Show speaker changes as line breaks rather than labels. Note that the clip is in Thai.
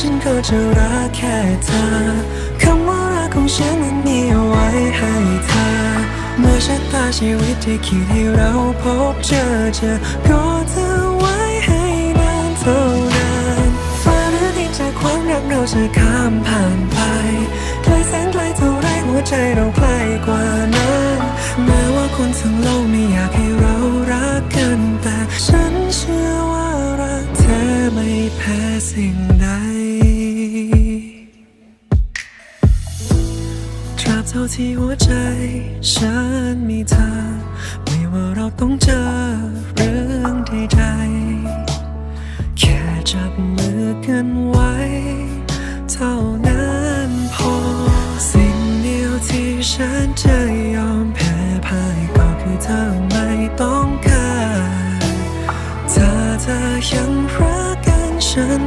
ฉันก็จะรักแค่เธอคำว่ารักของฉันนั้นมีเอาไว้ให้เธอเมื่อชะตาชีวิตที่คิดให้เราพบเจอก็เธอไว้ให้นานเท่านานฟ้าหรือดินจากความรักเราจะข้ามผ่านไปไกลแสนไกลเท่าไรหัวใจเราใกล้กว่านั้นแม้ว่าคนทั้งโลกไม่อยากให้เรารักกันแต่ฉันเชื่อว่ารักเธอไม่แพ้สิ่งใดตราบเท่าที่หัวใจฉันมีเธอไม่ว่าเราต้องเจอเรื่องใดๆแค่จับมือกันไว้เท่านั้นพอสิ่งเดียวที่ฉันจะยอมแพ้พ่ายก็คือเธอไม่ต้องการถ้าเธอยังรักกันฉัน